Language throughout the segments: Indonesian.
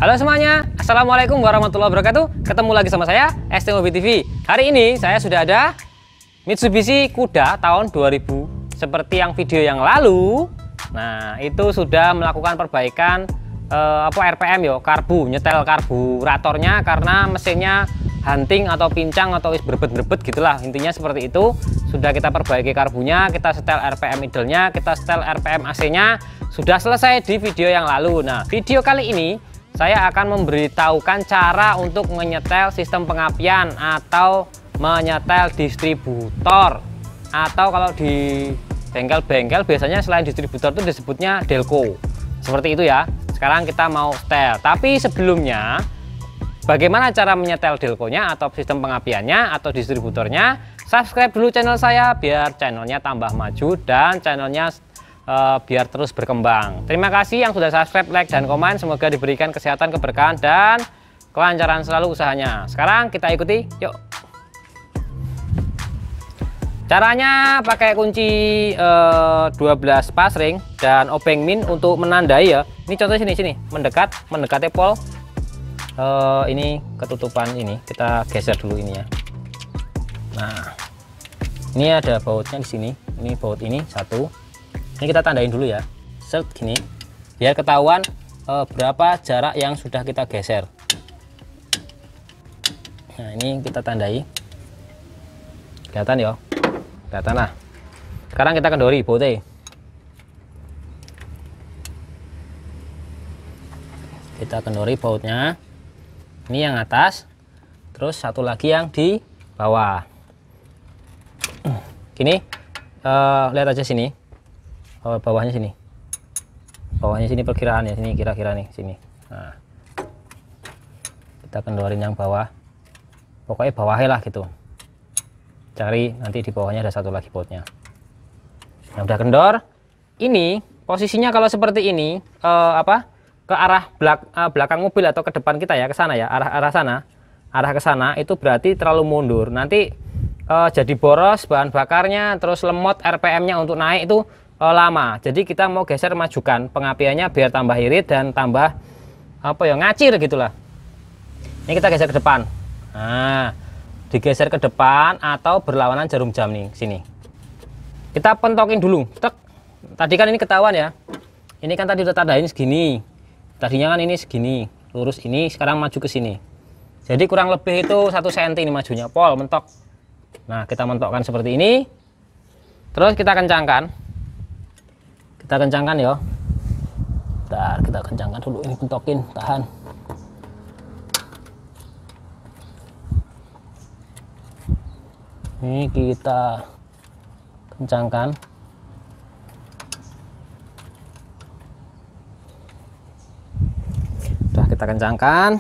Halo semuanya, Assalamualaikum warahmatullahi wabarakatuh. Ketemu lagi sama saya, ST Mobil TV. Hari ini saya sudah ada Mitsubishi Kuda tahun 2000. Seperti yang video yang lalu, nah itu sudah melakukan perbaikan RPM yo, nyetel karburatornya karena mesinnya hunting atau pincang atau berbet-berbet gitulah, intinya seperti itu. Sudah kita perbaiki karbunya, kita setel RPM idle-nya, kita setel RPM AC-nya, sudah selesai di video yang lalu. Nah, video kali ini saya akan memberitahukan cara untuk menyetel sistem pengapian atau menyetel distributor, atau kalau di bengkel-bengkel biasanya selain distributor itu disebutnya delco, seperti itu ya. Sekarang kita mau setel, tapi sebelumnya bagaimana cara menyetel delconya atau sistem pengapiannya atau distributornya? Subscribe dulu channel saya biar channelnya tambah maju dan channelnya biar terus berkembang. Terima kasih yang sudah subscribe, like, dan komen. Semoga diberikan kesehatan, keberkahan, dan kelancaran selalu usahanya. Sekarang kita ikuti, yuk. Caranya pakai kunci 12 passring dan obeng min untuk menandai ya. Ini contohnya sini mendekati pol. Ini ketutupan ini kita geser dulu ini ya. Nah, ini ada bautnya di sini. Ini baut ini satu. Ini kita tandain dulu ya, set gini, biar ketahuan berapa jarak yang sudah kita geser. Nah, ini kita tandai, kelihatan ya, kelihatan lah. Sekarang kita kendori bautnya, kita kendori bautnya. Ini yang atas, terus satu lagi yang di bawah. Gini, lihat aja sini. Bawahnya sini perkiraan ya, sini kira-kira nih sini. Nah, kita kendorin yang bawah, pokoknya bawahnya lah gitu, cari nanti di bawahnya ada satu lagi bautnya. Nah, udah kendor. Ini posisinya kalau seperti ini ke arah belakang mobil atau ke depan kita ya, ke sana ya, arah ke sana itu berarti terlalu mundur, nanti jadi boros bahan bakarnya, terus lemot RPM-nya untuk naik itu lama. Jadi kita mau geser, majukan pengapiannya biar tambah irit dan tambah ngacir gitulah. Ini kita geser ke depan. Nah, digeser ke depan atau berlawanan jarum jam nih sini. Kita pentokin dulu. Tek. Tadi kan ini ketahuan ya. Ini kan tadi udah tandain segini. Tadinya kan ini segini, lurus ini, sekarang maju ke sini. Jadi kurang lebih itu 1 cm ini majunya, pol mentok. Nah, kita mentokkan seperti ini. Terus kita kencangkan. Kita kencangkan ya. Bentar, kita kencangkan dulu ini, bentokin, tahan. Ini kita kencangkan. Udah kita kencangkan.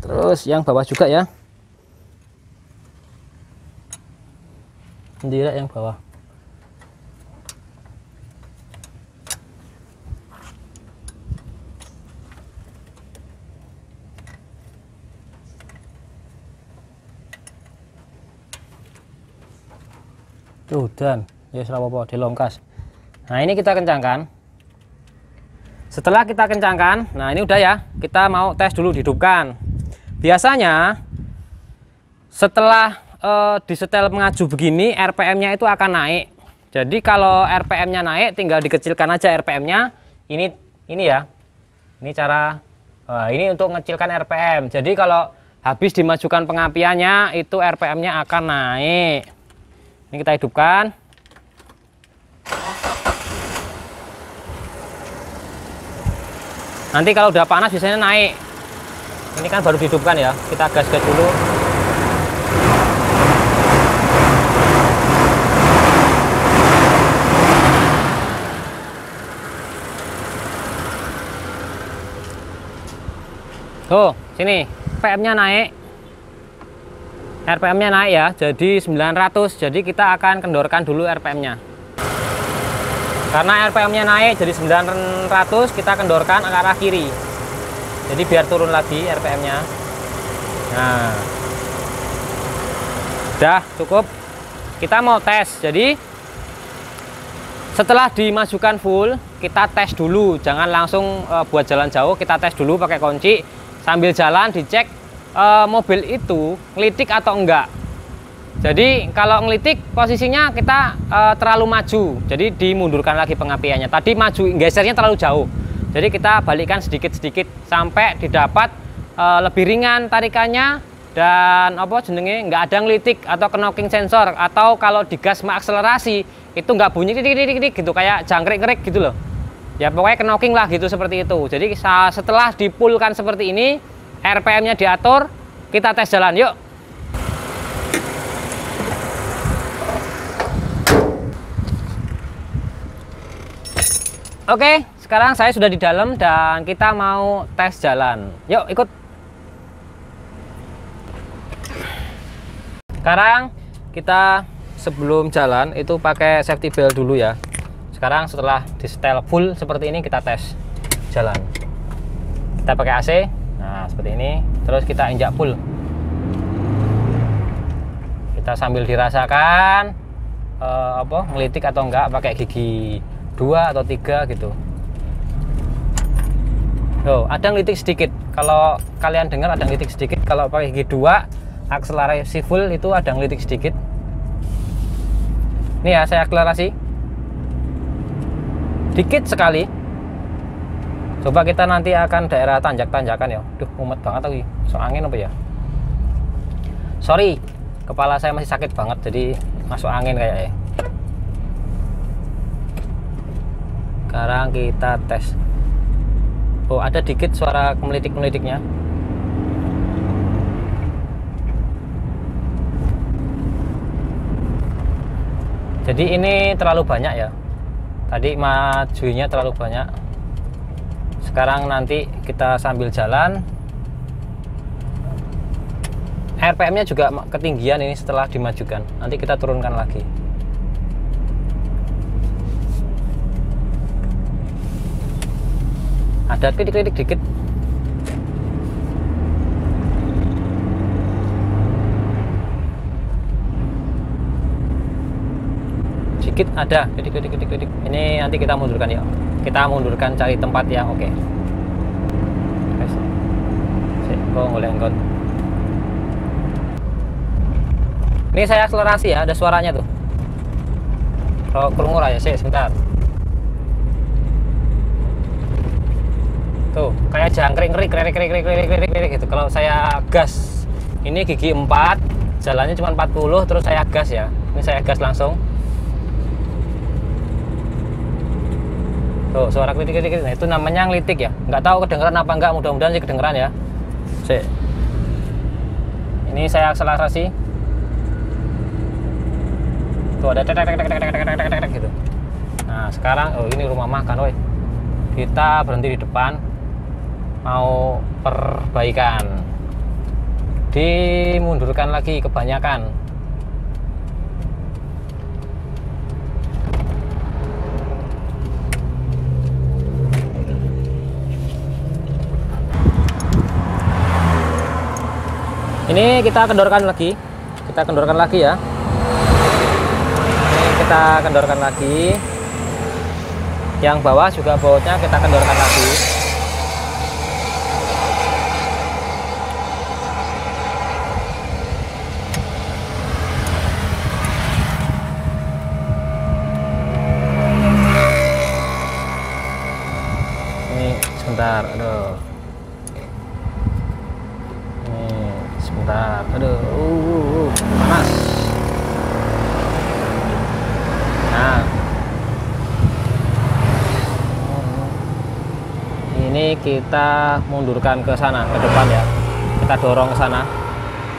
Terus yang bawah juga ya. Sendiri yang bawah. Tuh, dan ya apa dilongkas. Nah, ini kita kencangkan. Setelah kita kencangkan, nah ini udah ya, kita mau tes dulu, dihidupkan. Biasanya setelah disetel mengaju begini, RPM-nya itu akan naik. Jadi kalau RPM-nya naik, tinggal dikecilkan aja RPM-nya. Ini ya, ini cara ini untuk mengecilkan RPM. Jadi kalau habis dimajukan pengapiannya, itu RPM-nya akan naik. Ini kita hidupkan. Nanti kalau udah panas biasanya naik. Ini kan baru dihidupkan ya. Kita gas-gas dulu. Tuh, sini RPM-nya naik. RPM-nya naik ya, jadi 900. Jadi kita akan kendorkan dulu RPM-nya. Karena RPM-nya naik jadi 900, kita kendorkan ke arah kiri. Jadi biar turun lagi RPM-nya. Nah, udah cukup. Kita mau tes. Jadi setelah dimajukan full, kita tes dulu, jangan langsung buat jalan jauh. Kita tes dulu pakai kunci, sambil jalan dicek mobil itu ngelitik atau enggak. Jadi kalau ngelitik posisinya kita terlalu maju, jadi dimundurkan lagi pengapiannya. Tadi maju, gesernya terlalu jauh, jadi kita balikkan sedikit-sedikit sampai didapat lebih ringan tarikannya. Dan apa jenenge, nggak ada ngelitik atau knocking sensor, atau kalau digas mengakselerasi itu nggak bunyi titik gitu kayak jangkrik-krik gitu loh ya, pokoknya knocking lah gitu, seperti itu. Jadi setelah dipulkan seperti ini, RPM nya diatur, kita tes jalan yuk. Oke, sekarang saya sudah di dalam dan kita mau tes jalan, yuk ikut. Sekarang kita sebelum jalan itu pakai safety belt dulu ya. Sekarang setelah di setel full seperti ini, kita tes jalan. Kita pakai AC, nah seperti ini. Terus kita injak full. Kita sambil dirasakan ngelitik atau enggak pakai gigi 2 atau 3 gitu. Tuh, ada ngelitik sedikit. Kalau kalian dengar ada ngelitik sedikit. Kalau pakai gigi 2 akselerasi full itu ada ngelitik sedikit. Ini ya, saya akselerasi dikit sekali. Coba kita nanti akan daerah tanjak-tanjakan ya. Duh, mumet banget lagi. So angin apa ya? Sorry, kepala saya masih sakit banget, jadi masuk angin kayaknya. Sekarang kita tes. Oh, ada dikit suara melitik-melitiknya. Jadi ini terlalu banyak ya. Tadi majunya terlalu banyak. Sekarang nanti kita sambil jalan. RPM-nya juga ketinggian ini setelah dimajukan. Nanti kita turunkan lagi. Ada titik-titik dikit. Sedikit ada titik. Ini nanti kita mundurkan ya. Kita mundurkan, cari tempat yang oke. Ngolengkot. Ini saya akselerasi ya, ada suaranya tuh. Kalau kerungu ya, sebentar. Tuh, kayak jangkrik krik gitu. Kalau saya gas, ini gigi 4, jalannya cuma 40, terus saya gas ya. Ini saya gas langsung. Tuh, suara kritik. Nah, itu namanya ngelitik ya. Nggak tahu kedengeran apa enggak, mudah-mudahan sih kedengeran ya. Ini saya akselerasi. Tuh ada tek gitu. Nah, sekarang ini rumah makan, woi. Kita berhenti di depan. Mau perbaikan. Dimundurkan lagi kebanyakan. Ini kita kendorkan lagi. Kita kendorkan lagi ya. Ini kita kendorkan lagi. Yang bawah juga bautnya kita kendorkan lagi. Ini sebentar, aduh. Sebentar, aduh, panas. Nah, ini kita mundurkan ke sana, ke depan ya. Kita dorong ke sana.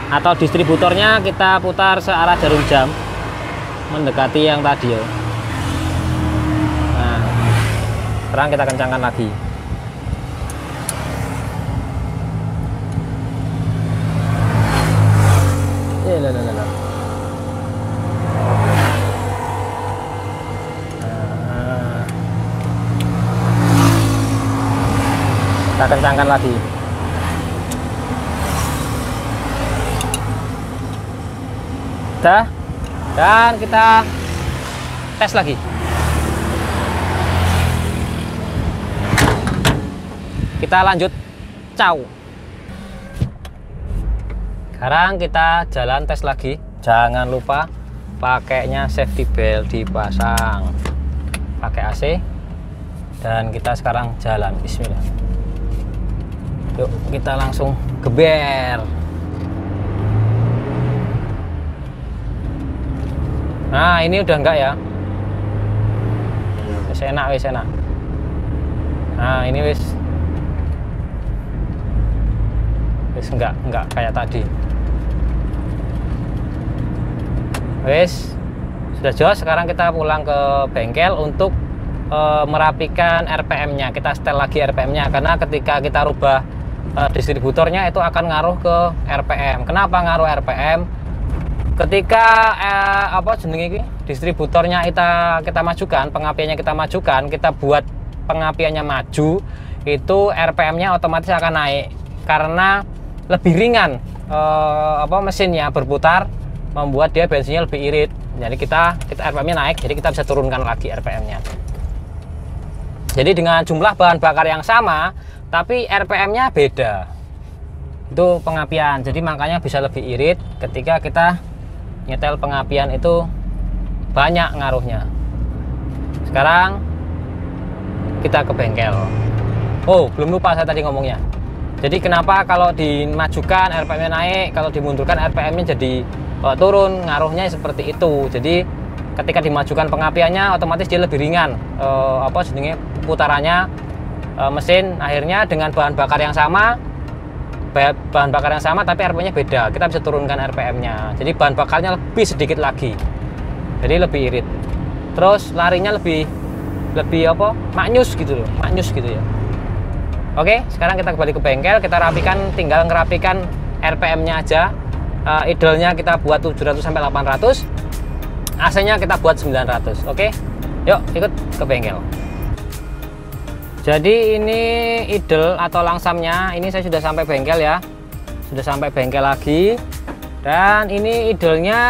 Atau distributornya kita putar searah jarum jam, mendekati yang tadi ya. Nah, sekarang kita kencangkan lagi. Kita kencangkan lagi. Dah. Dan kita tes lagi. kita lanjut caw. Sekarang kita jalan tes lagi. Jangan lupa pakainya safety belt dipasang, pakai AC, dan kita sekarang jalan. Bismillah. Yuk kita langsung geber. Nah ini udah enggak ya, wis enak, wis enak. Nah ini wis enggak kayak tadi. Wis sudah jos. Sekarang kita pulang ke bengkel untuk merapikan RPM-nya. Kita setel lagi RPM-nya karena ketika kita rubah distributornya itu akan ngaruh ke RPM. Kenapa ngaruh RPM? Ketika distributornya kita majukan, pengapiannya kita majukan, kita buat pengapiannya maju, itu RPM-nya otomatis akan naik karena lebih ringan mesinnya berputar, membuat dia bensinnya lebih irit. Jadi kita RPM-nya naik, jadi kita bisa turunkan lagi RPM-nya. Jadi dengan jumlah bahan bakar yang sama, tapi RPM-nya beda. Itu pengapian. Jadi makanya bisa lebih irit ketika kita nyetel pengapian itu banyak ngaruhnya. Sekarang kita ke bengkel. Oh, belum lupa saya tadi ngomongnya. Jadi kenapa kalau dimajukan RPM-nya naik, kalau dimundurkan RPM-nya jadi turun, ngaruhnya seperti itu. Jadi ketika dimajukan pengapiannya otomatis dia lebih ringan putarannya mesin, akhirnya dengan bahan bakar yang sama tapi RPM-nya beda, kita bisa turunkan RPM-nya. Jadi bahan bakarnya lebih sedikit lagi, jadi lebih irit, terus larinya lebih maknyus gitu ya. Oke, sekarang kita kembali ke bengkel, kita rapikan, tinggal ngerapikan RPM-nya aja. Idle-nya kita buat 700 sampai 800, AC-nya kita buat 900. Oke, yuk ikut ke bengkel. Jadi ini idle atau langsamnya, ini saya sudah sampai bengkel ya, sudah sampai bengkel lagi, dan ini idle-nya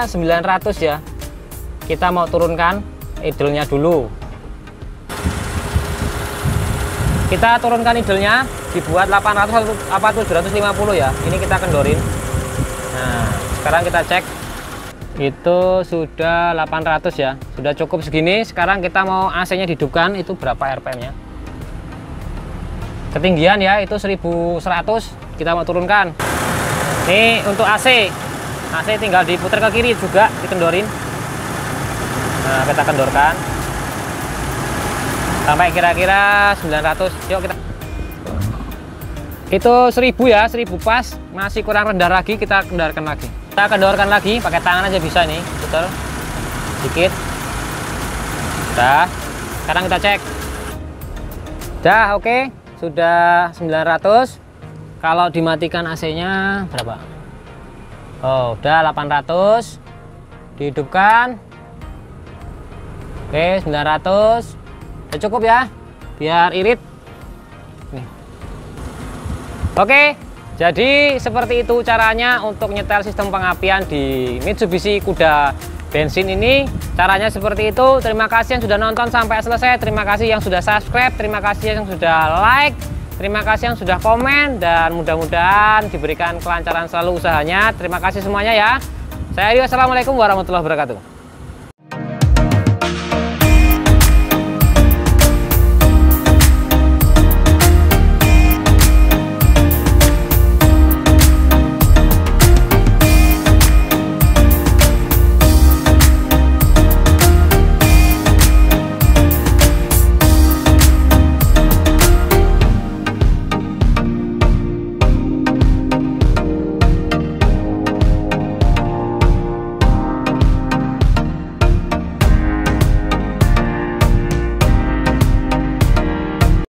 900 ya. Kita mau turunkan idle-nya dulu. Kita turunkan idle-nya, dibuat 800 apa 750 ya. Ini kita kendorin. Nah, sekarang kita cek, itu sudah 800 ya, sudah cukup segini. Sekarang kita mau AC-nya dihidupkan, itu berapa RPM-nya? Ketinggian ya, itu 1100. Kita mau turunkan. Ini untuk AC tinggal diputar ke kiri juga, dikendorin. Nah, kita kendorkan sampai kira-kira 900. Yuk kita. Itu 1000 ya, 1000 pas, masih kurang rendah lagi, kita kendorkan lagi. Kita kendorkan lagi, pakai tangan aja bisa nih, putar sedikit. Udah, sekarang kita cek. Udah, oke, sudah 900. Kalau dimatikan AC-nya berapa? Oh, udah 800. Dihidupkan. Oke, 900. Udah cukup ya, biar irit. Nih. Oke, jadi seperti itu caranya untuk nyetel sistem pengapian di Mitsubishi Kuda bensin ini. Caranya seperti itu. Terima kasih yang sudah nonton sampai selesai. Terima kasih yang sudah subscribe. Terima kasih yang sudah like. Terima kasih yang sudah komen. Dan mudah-mudahan diberikan kelancaran selalu usahanya. Terima kasih semuanya ya. Saya Rio, assalamualaikum warahmatullahi wabarakatuh.